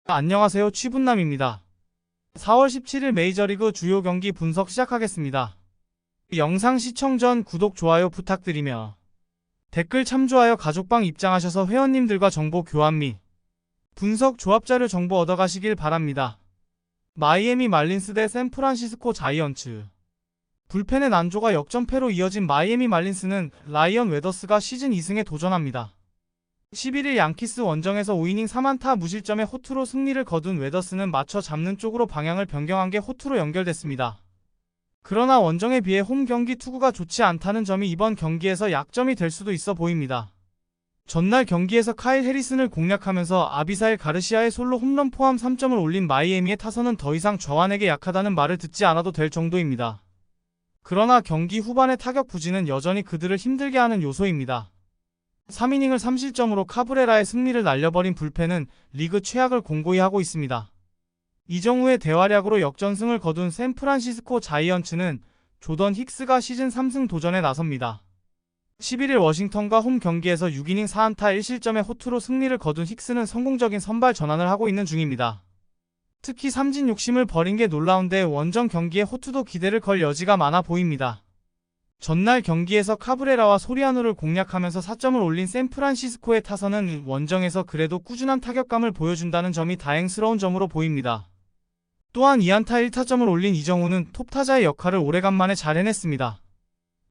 안녕하세요, 취분남입니다. 4월 17일 메이저리그 주요 경기 분석 시작하겠습니다. 영상 시청 전 구독, 좋아요 부탁드리며 댓글 참조하여 가족방 입장하셔서 회원님들과 정보 교환 및 분석 조합자료 정보 얻어가시길 바랍니다. 마이애미 말린스 대 샌프란시스코 자이언츠. 불펜의 난조가 역전패로 이어진 마이애미 말린스는 라이언 웨더스가 시즌 2승에 도전합니다. 11일 양키스 원정에서 5이닝 3안타 무실점의 호투로 승리를 거둔 웨더스는 맞춰 잡는 쪽으로 방향을 변경한 게 호투로 연결됐습니다. 그러나 원정에 비해 홈 경기 투구가 좋지 않다는 점이 이번 경기에서 약점이 될 수도 있어 보입니다. 전날 경기에서 카일 해리슨을 공략하면서 아비사일 가르시아의 솔로 홈런 포함 3점을 올린 마이애미의 타선은 더 이상 저완에게 약하다는 말을 듣지 않아도 될 정도입니다. 그러나 경기 후반의 타격 부진은 여전히 그들을 힘들게 하는 요소입니다. 3이닝을 3실점으로 카브레라의 승리를 날려버린 불펜은 리그 최악을 공고히 하고 있습니다. 이정우의 대활약으로 역전승을 거둔 샌프란시스코 자이언츠는 조던 힉스가 시즌 3승 도전에 나섭니다. 11일 워싱턴과 홈 경기에서 6이닝 4안타 1실점의 호투로 승리를 거둔 힉스는 성공적인 선발 전환을 하고 있는 중입니다. 특히 삼진 욕심을 버린 게 놀라운데 원정 경기에 호투도 기대를 걸 여지가 많아 보입니다. 전날 경기에서 카브레라와 소리아노를 공략하면서 4점을 올린 샌프란시스코의 타선은 원정에서 그래도 꾸준한 타격감을 보여준다는 점이 다행스러운 점으로 보입니다. 또한 2안타 1타점을 올린 이정우는 톱타자의 역할을 오래간만에 잘 해냈습니다.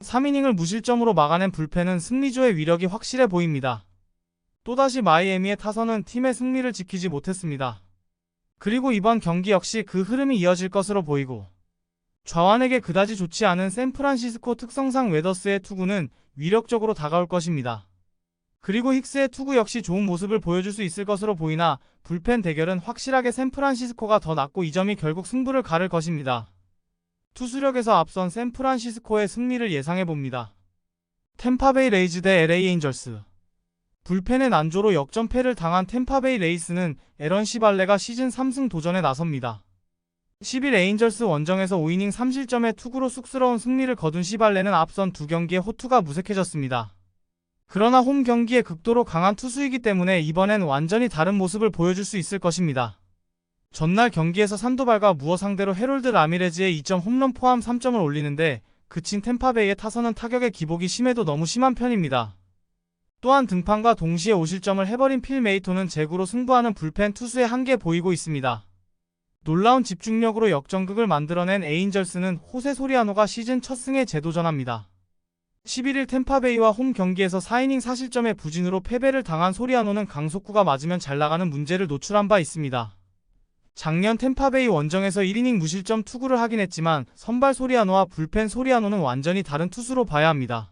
3이닝을 무실점으로 막아낸 불펜은 승리조의 위력이 확실해 보입니다. 또다시 마이애미의 타선은 팀의 승리를 지키지 못했습니다. 그리고 이번 경기 역시 그 흐름이 이어질 것으로 보이고 좌완에게 그다지 좋지 않은 샌프란시스코 특성상 웨더스의 투구는 위력적으로 다가올 것입니다. 그리고 힉스의 투구 역시 좋은 모습을 보여줄 수 있을 것으로 보이나 불펜 대결은 확실하게 샌프란시스코가 더 낫고 이 점이 결국 승부를 가를 것입니다. 투수력에서 앞선 샌프란시스코의 승리를 예상해봅니다. 템파베이 레이즈 대 LA 에인절스. 불펜의 난조로 역전패를 당한 템파베이 레이스는 에런 시발레가 시즌 3승 도전에 나섭니다. 10일 에인절스 원정에서 5이닝 3실점의 투구로 쑥스러운 승리를 거둔 시발레는 앞선 두 경기에 호투가 무색해졌습니다. 그러나 홈 경기에 극도로 강한 투수이기 때문에 이번엔 완전히 다른 모습을 보여줄 수 있을 것입니다. 전날 경기에서 산도발과 무어 상대로 해롤드 라미레즈의 2점 홈런 포함 3점을 올리는데 그친 템파베이의 타선은 타격의 기복이 심해도 너무 심한 편입니다. 또한 등판과 동시에 5실점을 해버린 필 메이토는 제구로 승부하는 불펜 투수의 한계 보이고 있습니다. 놀라운 집중력으로 역전극을 만들어낸 에인절스는 호세 소리아노가 시즌 첫 승에 재도전합니다. 11일 템파베이와 홈 경기에서 4이닝 4실점의 부진으로 패배를 당한 소리아노는 강속구가 맞으면 잘 나가는 문제를 노출한 바 있습니다. 작년 템파베이 원정에서 1이닝 무실점 투구를 하긴 했지만 선발 소리아노와 불펜 소리아노는 완전히 다른 투수로 봐야 합니다.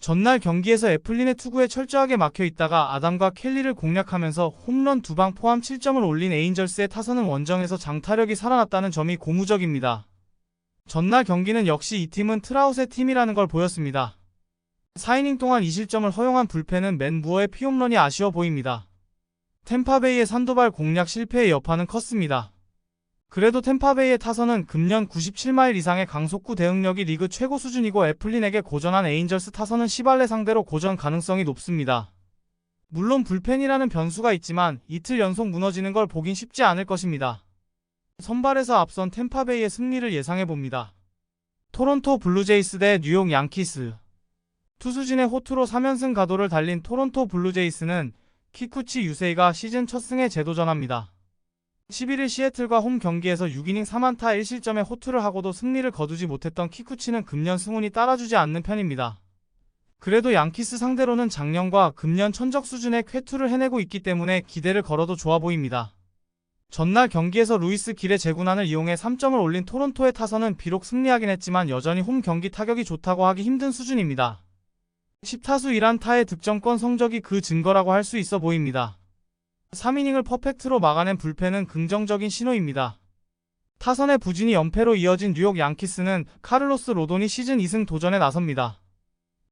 전날 경기에서 애플린의 투구에 철저하게 막혀있다가 아담과 켈리를 공략하면서 홈런 2방 포함 7점을 올린 에인절스의 타선은 원정에서 장타력이 살아났다는 점이 고무적입니다. 전날 경기는 역시 이 팀은 트라웃의 팀이라는 걸 보였습니다. 4이닝 동안 2실점을 허용한 불펜은 맨 무어의 피홈런이 아쉬워 보입니다. 템파베이의 산도발 공략 실패의 여파는 컸습니다. 그래도 템파베이의 타선은 금년 97마일 이상의 강속구 대응력이 리그 최고 수준이고 애플린에게 고전한 에인절스 타선은 시발레 상대로 고전 가능성이 높습니다. 물론 불펜이라는 변수가 있지만 이틀 연속 무너지는 걸 보긴 쉽지 않을 것입니다. 선발에서 앞선 템파베이의 승리를 예상해봅니다. 토론토 블루제이스 대 뉴욕 양키스. 투수진의 호투로 3연승 가도를 달린 토론토 블루제이스는 키쿠치 유세이가 시즌 첫 승에 재도전합니다. 11일 시애틀과 홈 경기에서 6이닝 3안타 1실점의 호투를 하고도 승리를 거두지 못했던 키쿠치는 금년 승운이 따라주지 않는 편입니다. 그래도 양키스 상대로는 작년과 금년 천적 수준의 쾌투를 해내고 있기 때문에 기대를 걸어도 좋아 보입니다. 전날 경기에서 루이스 길의 제구난을 이용해 3점을 올린 토론토의 타선은 비록 승리하긴 했지만 여전히 홈 경기 타격이 좋다고 하기 힘든 수준입니다. 10타수 1안타의 득점권 성적이 그 증거라고 할 수 있어 보입니다. 3이닝을 퍼펙트로 막아낸 불펜은 긍정적인 신호입니다. 타선의 부진이 연패로 이어진 뉴욕 양키스는 카를로스 로돈이 시즌 2승 도전에 나섭니다.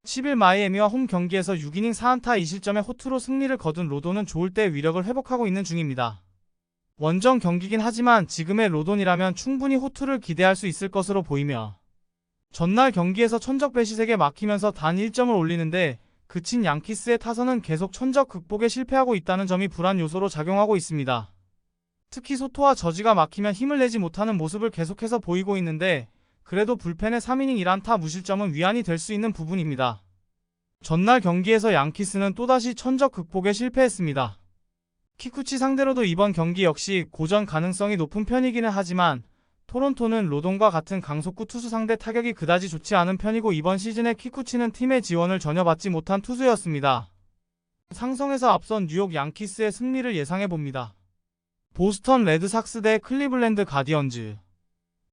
10일 마이애미와 홈 경기에서 6이닝 4안타 2실점의 호투로 승리를 거둔 로돈은 좋을 때 위력을 회복하고 있는 중입니다. 원정 경기긴 하지만 지금의 로돈이라면 충분히 호투를 기대할 수 있을 것으로 보이며 전날 경기에서 천적 배시색에 막히면서 단 1점을 올리는데 그친 양키스의 타선은 계속 천적 극복에 실패하고 있다는 점이 불안 요소로 작용하고 있습니다. 특히 소토와 저지가 막히면 힘을 내지 못하는 모습을 계속해서 보이고 있는데 그래도 불펜의 3이닝 1안타 무실점은 위안이 될 수 있는 부분입니다. 전날 경기에서 양키스는 또다시 천적 극복에 실패했습니다. 키쿠치 상대로도 이번 경기 역시 고전 가능성이 높은 편이기는 하지만 토론토는 로돈과 같은 강속구 투수 상대 타격이 그다지 좋지 않은 편이고 이번 시즌에 키쿠치는 팀의 지원을 전혀 받지 못한 투수였습니다. 상성에서 앞선 뉴욕 양키스의 승리를 예상해봅니다. 보스턴 레드삭스 대 클리블랜드 가디언즈.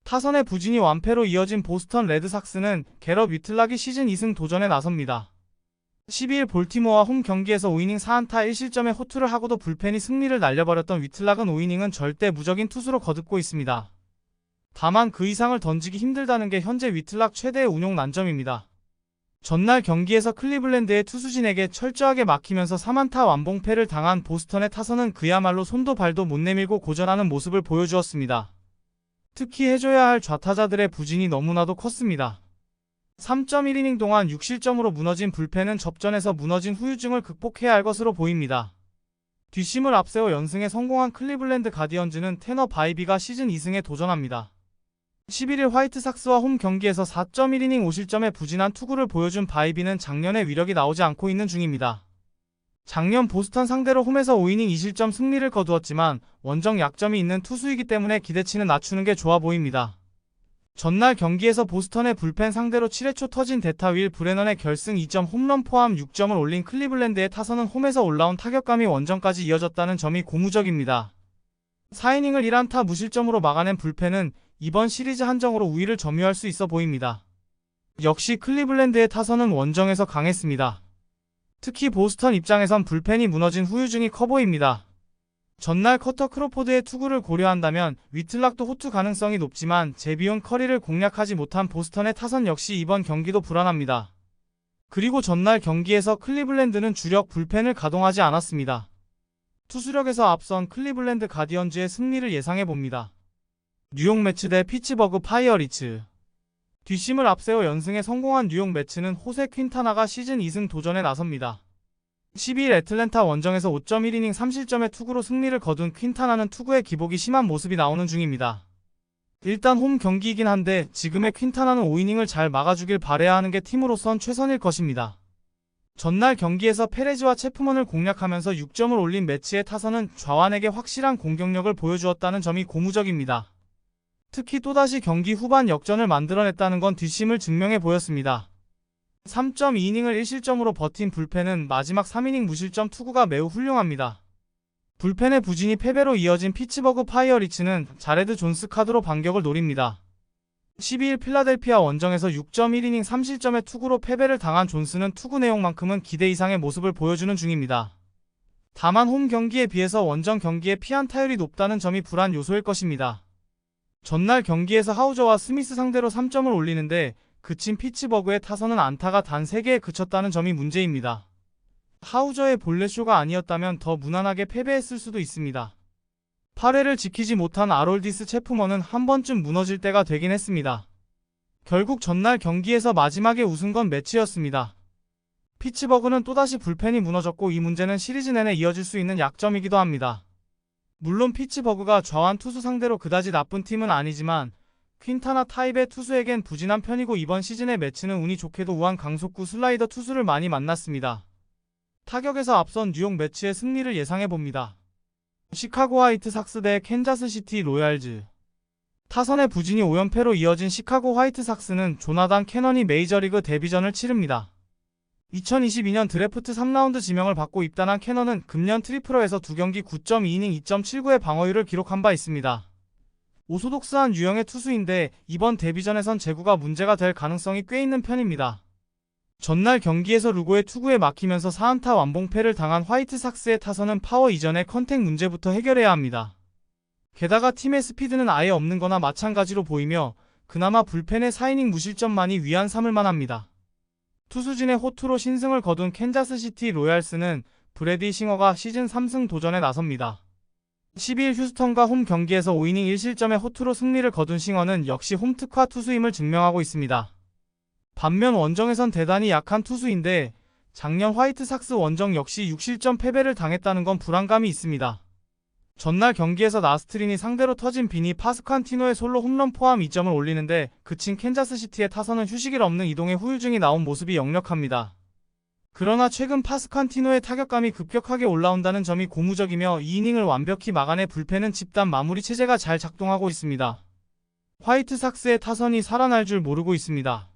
타선의 부진이 완패로 이어진 보스턴 레드삭스는 게럿 위틀락이 시즌 2승 도전에 나섭니다. 12일 볼티모어와 홈 경기에서 5이닝 4안타 1실점의 호투를 하고도 불펜이 승리를 날려버렸던 위틀락은 5이닝은 절대 무적인 투수로 거듭고 있습니다. 다만 그 이상을 던지기 힘들다는 게 현재 위틀락 최대의 운용 난점입니다. 전날 경기에서 클리블랜드의 투수진에게 철저하게 막히면서 3안타 완봉패를 당한 보스턴의 타선은 그야말로 손도 발도 못 내밀고 고전하는 모습을 보여주었습니다. 특히 해줘야 할 좌타자들의 부진이 너무나도 컸습니다. 3.1이닝 동안 6실점으로 무너진 불펜은 접전에서 무너진 후유증을 극복해야 할 것으로 보입니다. 뒷심을 앞세워 연승에 성공한 클리블랜드 가디언즈는 테너 바이비가 시즌 2승에 도전합니다. 11일 화이트삭스와 홈 경기에서 4.1이닝 5실점의 부진한 투구를 보여준 바이비는 작년의 위력이 나오지 않고 있는 중입니다. 작년 보스턴 상대로 홈에서 5이닝 2실점 승리를 거두었지만 원정 약점이 있는 투수이기 때문에 기대치는 낮추는 게 좋아 보입니다. 전날 경기에서 보스턴의 불펜 상대로 7회 초 터진 대타 윌 브레넌의 결승 2점 홈런 포함 6점을 올린 클리블랜드의 타선은 홈에서 올라온 타격감이 원정까지 이어졌다는 점이 고무적입니다. 4이닝을 1안타 무실점으로 막아낸 불펜은 이번 시리즈 한정으로 우위를 점유할 수 있어 보입니다. 역시 클리블랜드의 타선은 원정에서 강했습니다. 특히 보스턴 입장에선 불펜이 무너진 후유증이 커 보입니다. 전날 커터 크로포드의 투구를 고려한다면 위틀락도 호투 가능성이 높지만 제비온 커리를 공략하지 못한 보스턴의 타선 역시 이번 경기도 불안합니다. 그리고 전날 경기에서 클리블랜드는 주력 불펜을 가동하지 않았습니다. 투수력에서 앞선 클리블랜드 가디언즈의 승리를 예상해봅니다. 뉴욕 매츠 대 피츠버그 파이어리츠. 뒷심을 앞세워 연승에 성공한 뉴욕 매츠는 호세 퀸타나가 시즌 2승 도전에 나섭니다. 12일 애틀랜타 원정에서 5.1이닝 3실점의 투구로 승리를 거둔 퀸타나는 투구의 기복이 심한 모습이 나오는 중입니다. 일단 홈 경기이긴 한데 지금의 퀸타나는 5이닝을 잘 막아주길 바라야 하는 게 팀으로선 최선일 것입니다. 전날 경기에서 페레즈와 체프먼을 공략하면서 6점을 올린 매치의 타선은 좌완에게 확실한 공격력을 보여주었다는 점이 고무적입니다. 특히 또다시 경기 후반 역전을 만들어냈다는 건 뒷심을 증명해 보였습니다. 3.2이닝을 1실점으로 버틴 불펜은 마지막 3이닝 무실점 투구가 매우 훌륭합니다. 불펜의 부진이 패배로 이어진 피츠버그 파이어리츠는 자레드 존스 카드로 반격을 노립니다. 12일 필라델피아 원정에서 6.1이닝 3실점의 투구로 패배를 당한 존스는 투구 내용만큼은 기대 이상의 모습을 보여주는 중입니다. 다만 홈 경기에 비해서 원정 경기의 피안타율이 높다는 점이 불안 요소일 것입니다. 전날 경기에서 하우저와 스미스 상대로 3점을 올리는데 그친 피츠버그의 타선은 안타가 단 3개에 그쳤다는 점이 문제입니다. 하우저의 볼넷쇼가 아니었다면 더 무난하게 패배했을 수도 있습니다. 8회를 지키지 못한 아롤디스 체프먼은 한 번쯤 무너질 때가 되긴 했습니다. 결국 전날 경기에서 마지막에 웃은 건 매치였습니다. 피츠버그는 또다시 불펜이 무너졌고 이 문제는 시리즈 내내 이어질 수 있는 약점이기도 합니다. 물론 피츠버그가 좌완 투수 상대로 그다지 나쁜 팀은 아니지만 퀸타나 타입의 투수에겐 부진한 편이고 이번 시즌의 매치는 운이 좋게도 우한 강속구 슬라이더 투수를 많이 만났습니다. 타격에서 앞선 뉴욕 매치의 승리를 예상해봅니다. 시카고 화이트삭스 대 캔자스시티 로얄즈. 타선의 부진이 5연패로 이어진 시카고 화이트삭스는 조나단 캐넌이 메이저리그 데뷔전을 치릅니다. 2022년 드래프트 3라운드 지명을 받고 입단한 캐넌은 금년 트리플러에서 2경기 9.2이닝 2.79의 방어율을 기록한 바 있습니다. 오소독스한 유형의 투수인데 이번 데뷔전에선 제구가 문제가 될 가능성이 꽤 있는 편입니다. 전날 경기에서 루고의 투구에 막히면서 4안타 완봉패를 당한 화이트삭스의 타선은 파워 이전의 컨택 문제부터 해결해야 합니다. 게다가 팀의 스피드는 아예 없는 거나 마찬가지로 보이며 그나마 불펜의 4이닝 무실점만이 위안 삼을 만합니다. 투수진의 호투로 신승을 거둔 캔자스시티 로얄스는 브래디 싱어가 시즌 3승 도전에 나섭니다. 12일 휴스턴과 홈 경기에서 5이닝 1실점의 호투로 승리를 거둔 싱어는 역시 홈특화 투수임을 증명하고 있습니다. 반면 원정에선 대단히 약한 투수인데 작년 화이트삭스 원정 역시 6실점 패배를 당했다는 건 불안감이 있습니다. 전날 경기에서 나스트린이 상대로 터진 비니 파스칸티노의 솔로 홈런 포함 2점을 올리는데 그친 캔자스시티의 타선은 휴식일 없는 이동의 후유증이 나온 모습이 역력합니다. 그러나 최근 파스칸티노의 타격감이 급격하게 올라온다는 점이 고무적이며 2이닝을 완벽히 막아내 불펜은 집단 마무리 체제가 잘 작동하고 있습니다. 화이트삭스의 타선이 살아날 줄 모르고 있습니다.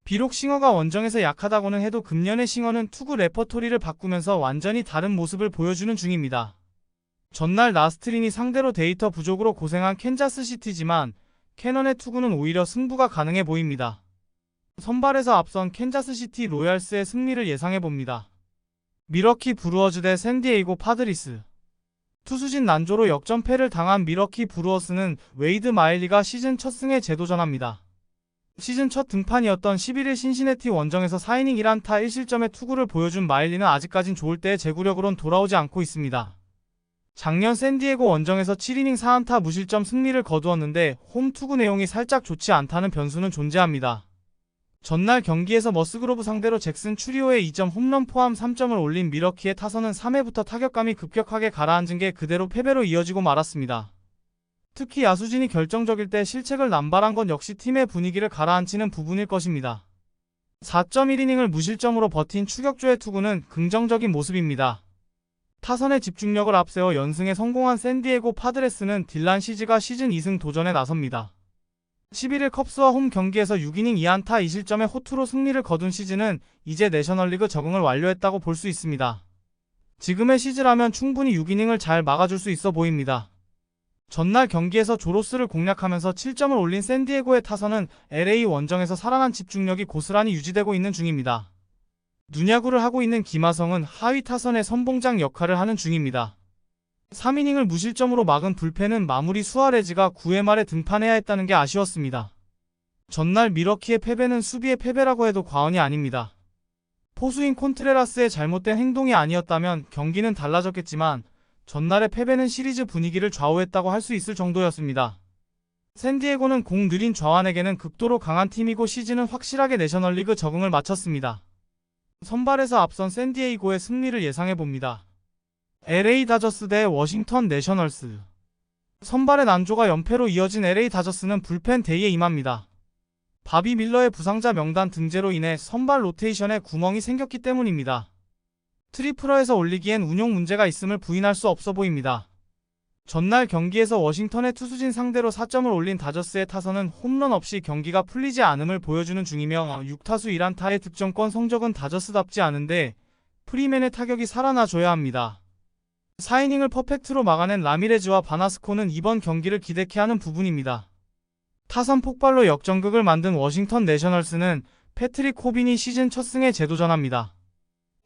비록 싱어가 원정에서 약하다고는 해도 금년의 싱어는 투구 레퍼토리를 바꾸면서 완전히 다른 모습을 보여주는 중입니다. 전날 나스트린이 상대로 데이터 부족으로 고생한 캔자스시티지만 캐넌의 투구는 오히려 승부가 가능해 보입니다. 선발에서 앞선 캔자스시티 로얄스의 승리를 예상해봅니다. 미러키 브루어즈 대 샌디에이고 파드리스. 투수진 난조로 역전패를 당한 미러키 브루어스는 웨이드 마일리가 시즌 첫 승에 재도전합니다. 시즌 첫 등판이었던 11일 신시내티 원정에서 4이닝 1안타 1실점의 투구를 보여준 마일리는 아직까진 좋을 때의 제구력으론 돌아오지 않고 있습니다. 작년 샌디에고 원정에서 7이닝 4안타 무실점 승리를 거두었는데 홈 투구 내용이 살짝 좋지 않다는 변수는 존재합니다. 전날 경기에서 머스그로브 상대로 잭슨 추리오의 2점 홈런 포함 3점을 올린 미러키의 타선은 3회부터 타격감이 급격하게 가라앉은 게 그대로 패배로 이어지고 말았습니다. 특히 야수진이 결정적일 때 실책을 남발한 건 역시 팀의 분위기를 가라앉히는 부분일 것입니다. 4.1이닝을 무실점으로 버틴 추격조의 투구는 긍정적인 모습입니다. 타선의 집중력을 앞세워 연승에 성공한 샌디에고 파드레스는 딜란 시즈가 시즌 2승 도전에 나섭니다. 11일 컵스와 홈 경기에서 6이닝 2안타 2실점의 호투로 승리를 거둔 시즈는 이제 내셔널리그 적응을 완료했다고 볼 수 있습니다. 지금의 시즈라면 충분히 6이닝을 잘 막아줄 수 있어 보입니다. 전날 경기에서 조로스를 공략하면서 7점을 올린 샌디에고의 타선은 LA 원정에서 살아난 집중력이 고스란히 유지되고 있는 중입니다. 눈야구를 하고 있는 김하성은 하위 타선의 선봉장 역할을 하는 중입니다. 3이닝을 무실점으로 막은 불펜은 마무리 수아레즈가 9회 말에 등판해야 했다는 게 아쉬웠습니다. 전날 미러키의 패배는 수비의 패배라고 해도 과언이 아닙니다. 포수인 콘트레라스의 잘못된 행동이 아니었다면 경기는 달라졌겠지만 전날의 패배는 시리즈 분위기를 좌우했다고 할 수 있을 정도였습니다. 샌디에고는 공 느린 좌완에게는 극도로 강한 팀이고 시즌은 확실하게 내셔널리그 적응을 마쳤습니다. 선발에서 앞선 샌디에이고의 승리를 예상해봅니다. LA 다저스 대 워싱턴 내셔널스. 선발의 난조가 연패로 이어진 LA 다저스는 불펜 데이에 임합니다. 바비 밀러의 부상자 명단 등재로 인해 선발 로테이션에 구멍이 생겼기 때문입니다. 트리플러에서 올리기엔 운용 문제가 있음을 부인할 수 없어 보입니다. 전날 경기에서 워싱턴의 투수진 상대로 4점을 올린 다저스의 타선은 홈런 없이 경기가 풀리지 않음을 보여주는 중이며 6타수 1안타의 득점권 성적은 다저스답지 않은데 프리맨의 타격이 살아나줘야 합니다. 4이닝을 퍼펙트로 막아낸 라미레즈와 바나스코는 이번 경기를 기대케 하는 부분입니다. 타선 폭발로 역전극을 만든 워싱턴 내셔널스는 패트릭 코빈이 시즌 첫 승에 재도전합니다.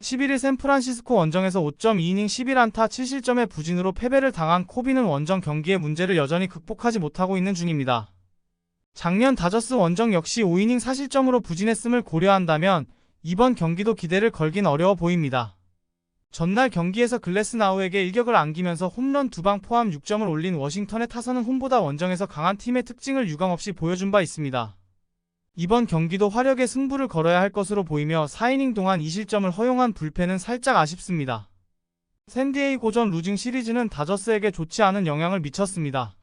11일 샌프란시스코 원정에서 5.2이닝 11안타 7실점의 부진으로 패배를 당한 코빈은 원정 경기의 문제를 여전히 극복하지 못하고 있는 중입니다. 작년 다저스 원정 역시 5이닝 4실점으로 부진했음을 고려한다면 이번 경기도 기대를 걸긴 어려워 보입니다. 전날 경기에서 글래스나우에게 일격을 안기면서 홈런 2방 포함 6점을 올린 워싱턴의 타선은 홈보다 원정에서 강한 팀의 특징을 유감없이 보여준 바 있습니다. 이번 경기도 화력의 승부를 걸어야 할 것으로 보이며 4이닝 동안 2실점을 허용한 불펜은 살짝 아쉽습니다. 샌디에이고전 루징 시리즈는 다저스에게 좋지 않은 영향을 미쳤습니다.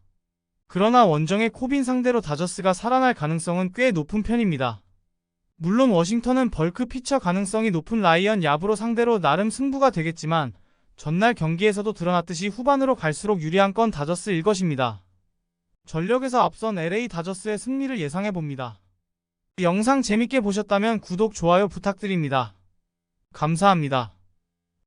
그러나 원정의 코빈 상대로 다저스가 살아날 가능성은 꽤 높은 편입니다. 물론 워싱턴은 벌크 피처 가능성이 높은 라이언 야브로 상대로 나름 승부가 되겠지만 전날 경기에서도 드러났듯이 후반으로 갈수록 유리한 건 다저스일 것입니다. 전력에서 앞선 LA 다저스의 승리를 예상해봅니다. 영상 재밌게 보셨다면 구독, 좋아요 부탁드립니다. 감사합니다.